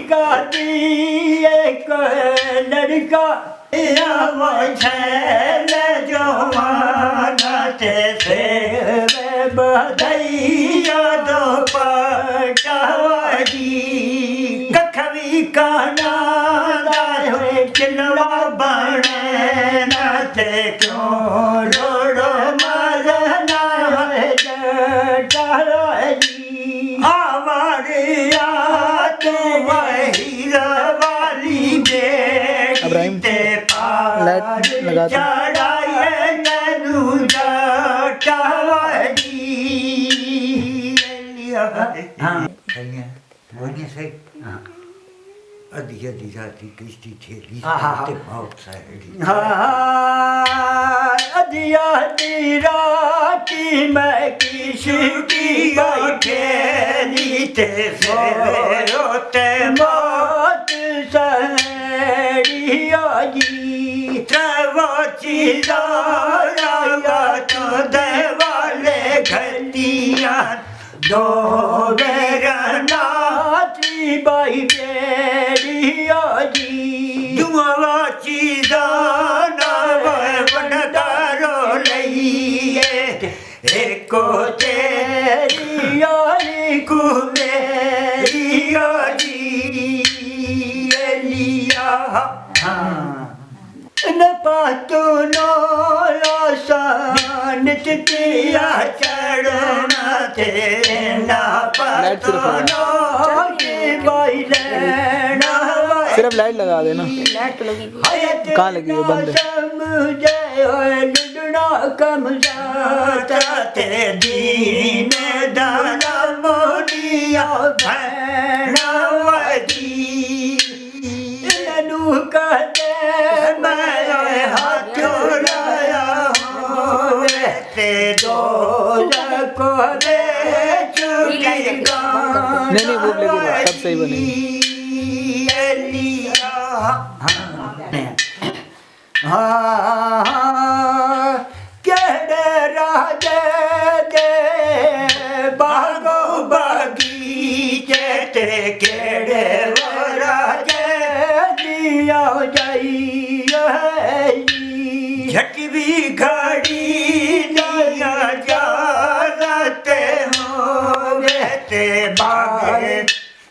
का दी एक लड़का से बधैया दो पटावाजी कखवी का नादार हुए चिल्ला बने नाते क्यों रोड़ो मरना है जटाराजी आवारिया तो वही वाली बेटे पार चढ़ाए ननु जटाराजी हाँ बोलिए सही अधी अधी राती किश्ती ठेली ते बहुत सारी अधी अधी राती मैं किश्ती ठेली ते रोते मौत सड़िया जी त्रवची दाया तो देवाले घटिया दो नाची बाई बेड़िया जी दुआची दाना वनदारो लइए एको तेरिया को मेरिया जी लिया न पातो नो आसान तिया चढ़ना थे ना पातो नो के बैलेना सिर्फ लाइट लगा देना लाइट तो लगी कहाँ लगी है बंद समझे लुडना कम जाता ते दीन दाना मोनिया भैना वदी ननु कहते मैं हाथ लाया हूँ ते दो को दे चुकी गाँव नहीं वो लेके तब सही बनेगी केड़े राजे दे बागो बगीचे ते केड़े राजे दिया जाइए झट भी घड़ी दिया जाते हो ते बागे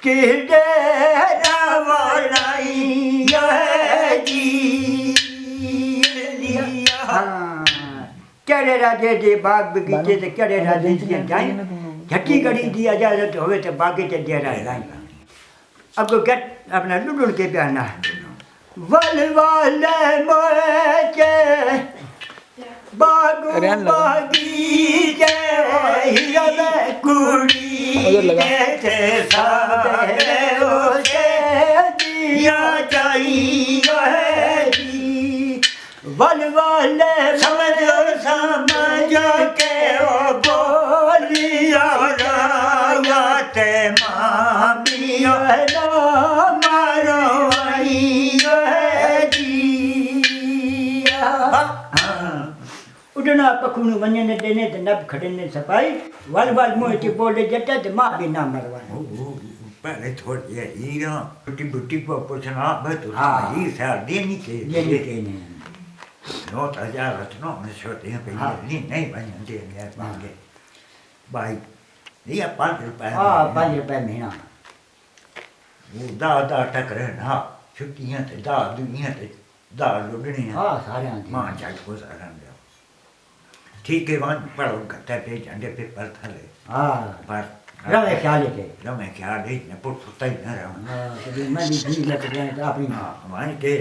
कि डेरा वालाई केड़े राजे दे बाग बगीचे ते केड़े राजे दिया जाए झटी घड़ी दिया जाए तो होवे ते बागे ते डेरा लाई अब गेट अपना लुडुल के प्याना वल वाले मोचे बागो बगीचे हिया कुड़ी ते सारे ओसे दिया जाइए वल वाले समझ के ओ बोलिया राया ते मामिया ना मारो आई जी उड़ना पखुनु वञने देने ते नब खड़ने सपाई वल वल मोटी बोले जटा ते मां भी ना मरवा पहले थोड़ी है हीरा बुटी बुटी को पूछना बत ही साल देनी के नहीं 9,000 रत्नों में छोटे हैं पे नहीं बनते हैं मांगे भाई ये 5 रुपए हाँ 5 रुपए महीना वो दा टकरे ना छुट्टियां ते दा दुनिया ते दा लुडनी हाँ सारे मां चल को सारा ठीक है वन पढ़ो करते पे झंडे पे पर थले हाँ पर रमे ख्याल है ने पुट सुता ही ना रहा हां तो मैं भी लग गया तो अपनी हां मान के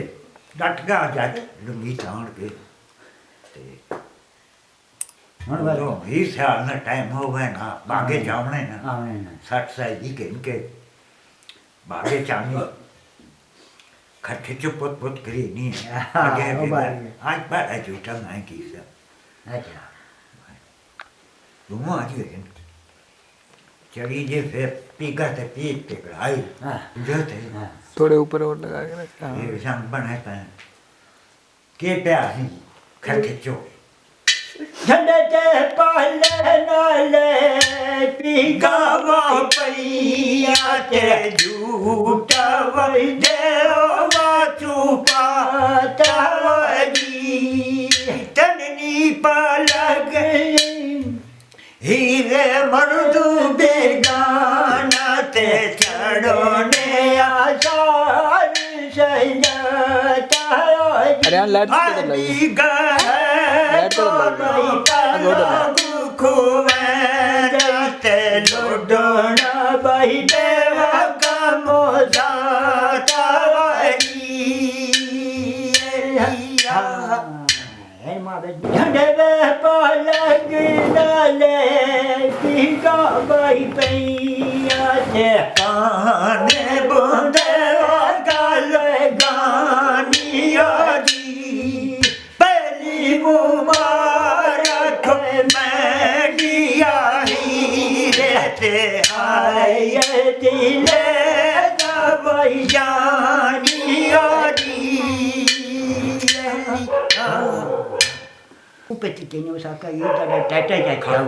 डटका जाके लुंगी ताण के ते तो ही साल ना टाइम हो गया ना बागे जावने ना 60 साल जी के इनके बागे चामी खट्टे चुप पुत करी नहीं आगे आज बार है झूठा नहीं की सब अच्छा तुम आज गए चढ़ी जे फिर पीका ते पीक पे आई जो थे थोड़े ऊपर और लगा के रखा ये शाम बने पे के प्यासी खर्चो झंडे ते पहले नाले पीका वो पैया ते फूटवई देवा चुपातवरी तननी पलक हीरे मर्दू बेगाना ते चढ़ो ने आसार सजता अरे यहाँ लाइट किधर लगी लाइट किधर लगी लोडोना बही देवा कमो झंडे पलग डाले पीका बही पैया से काने बुंदे गल गानिया दी पहली मुबारक मैडिया रहते आए दिले दवाई जानिया दी उपति तेने उसा का ये जरा टाटा जाए खाऊ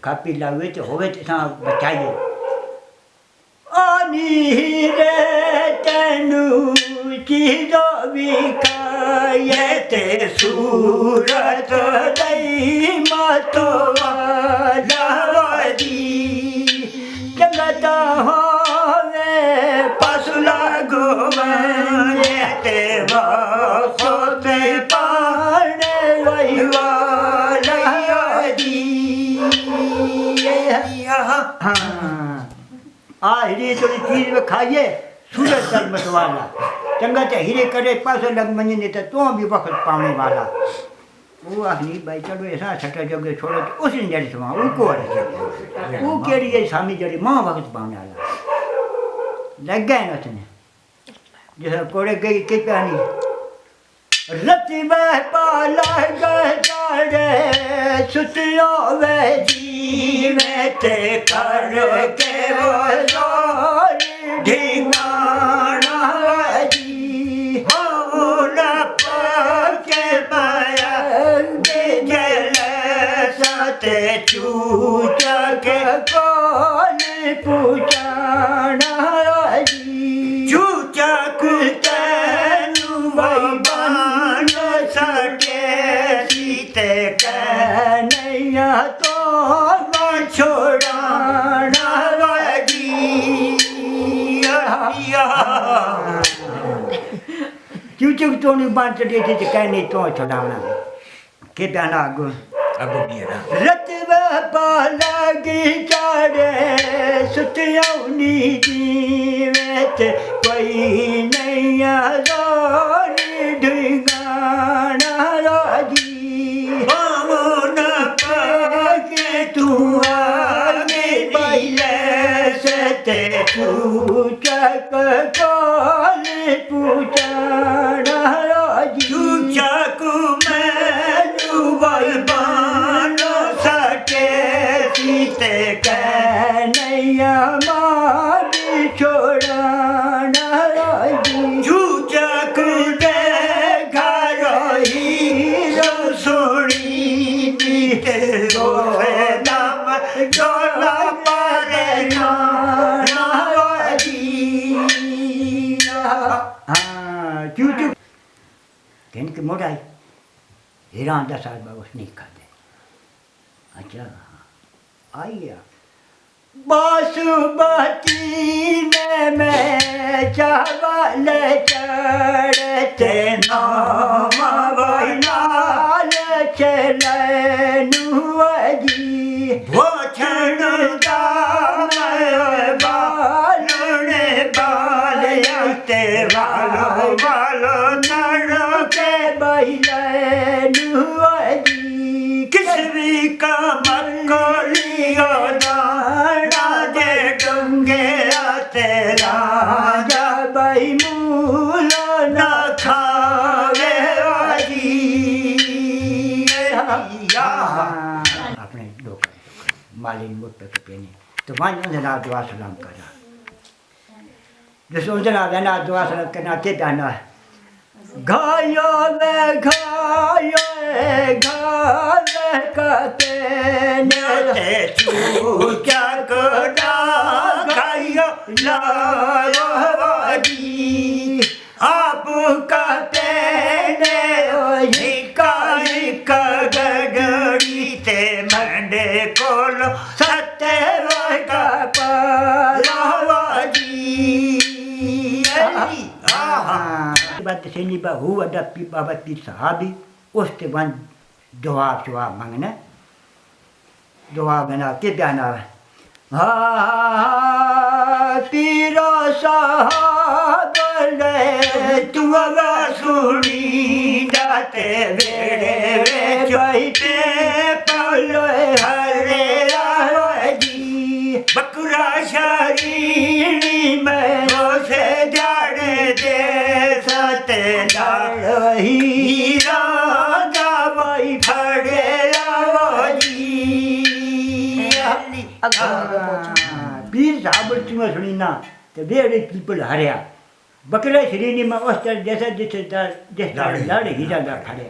कापी लावे तो होवे तो सा बचाइए आनी रे तनु की जो विकाये ते सूरत दई मतवादी जगता होवे पसुला गोवे ते वाखोते पाने वहीवाली हीरे थोड़ी चीज में खाइए सूरज तल मतवाला चंगा चे हीरे करे पास लग महीने तो तू भी वक्त पाने वाला वो आखनी भाई चलो ऐसा छठा जगह छोड़ो तो उस जड़ी से वहाँ उनको वो केड़ी है सामी जड़ी माँ वक्त पाने वाला लग गए ना उसने जैसे कोड़े गई के पानी रति में पाला गए सुतियो वे जीवे ते कर के वो ढिंगाना जी हो न पाके पाया जल सते चूचा के कौन पूछाना जी चूचा कुते नुबान सके सीते कन्हैया तो छोड़ाना चूचू तो नहीं बांध चढ़े थे कहने तो छोड़ाना के प्याना आगो रत लगी चारे सुतियौनी जीवत कोई नैया रोनी ढिंगाना राजी न पाके तू आगे पहले से ते चूचक कौन पूछाना राजी चूचक मैनू बलबान सके सीते कन्हैया मारी छोड़ाना राजी चूचक दे घर हीरो सुनी बीते रोए नाम जोला पारे नाना राजी चूचू कहने की मोड़ाई हीरा 10 साल बाद उसने खाते अच्छा आइए बासुमती ने मैं चावल चढ़ते नाम नाल चलनुअजी भोछण दाम बालने बालते वालो वालो नर के बैलनुअजी किसवी का मक्कोलियो दाना जे डूंगे आते राजा भाई मूल न खावे आजी अपने लोग मालिन मुझ पे पेने तो वहाँ जना दुआ सलाम करा जो जना जना दुआ सलाम करना के जाना है घायो में घायो घाल कते ने चूचा कोडा घायो लावा जी आपका तेने हिकाई गगड़ी ते मंडे कोलो सत्य का पालावा जी बात सेनी बा हुआ दा पी बाबा पी साहबी उसते वन जवाब मांगना जवाब बना के जाना पीरो साहब ले तुम सुनी जाते बेड़े वे जोईते पलो हरे जी बकरा शरीरी में से जाड़े दे सते हीरा जावाई फड़े पीर साहब तुम्हें सुनी ना तो वेरे पीपल हरिया बकरे श्रीनी में वस्त्र जैसे जैसे लाड़े हीरा दा खड़े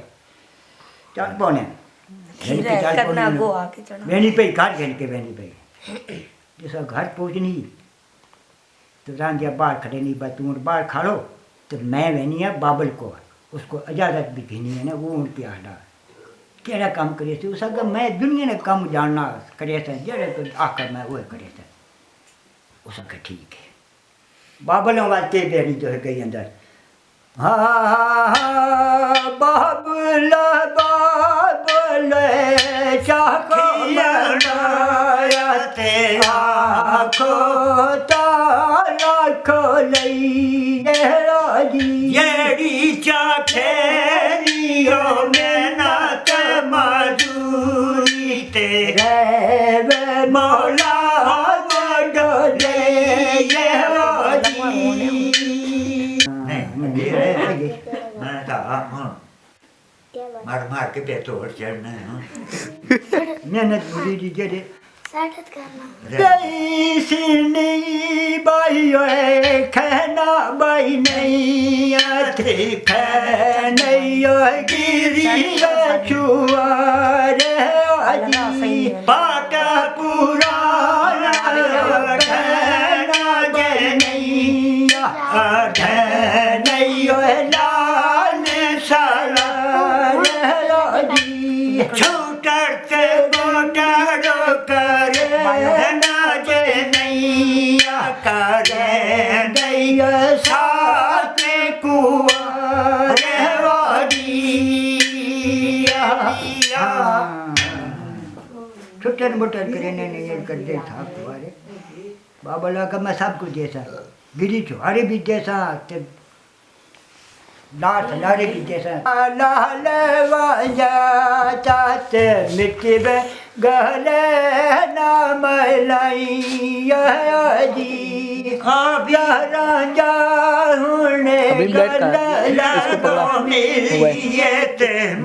चल पौने वेनी पे घर खेल के वेनी पे जैसा घर पहुँचनी तो रांझा बाहर खड़े नहीं बा तू बाहर खाड़ो तो मैं वेनी है बाबल को उसको इजाज़त भी घिनी है ना वो उनकी आडा केड़ा काम करे थे उसका मैं दुनिया ने काम जानना करे थे जड़े तो आकर मैं वो करे थे उसका ठीक है बाबलों वास्ते बेरी जो है गई अंदर बाबल बाबल चाखिया तेरा तारा खोलई येड़ी चाखेरियो में ना मजूरी तेरे वे मौला डोले ये मार के बेतोड़ चढ़ना मेहनत बुरी दी जरे सिनी बाई खाना बाई नहीं आते नहीं गिरी छुआरे पाटा पुराना खाना नहीं लाल साला छूटते मोटारो करे नाजे नहीं करे नहीं साथ कुआरे छुट्टन मोटर करे नहीं कर दे था कुआरे बाबा लगा मैं सब कुछ जैसा गिरी छुआरे भी जैसा लाट लाड़े की जैसा लाल चात मिट्टी में गले नाम लाई जी राजा हुने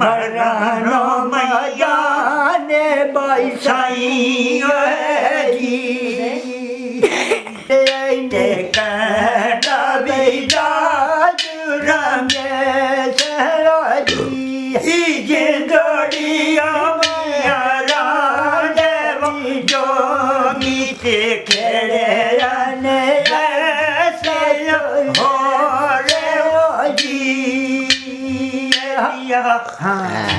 मरानो मैयाने बाई साई जी कहना बेजा जिंदड़िया मेरा देवी जोगी ते खेड़े हो रे जी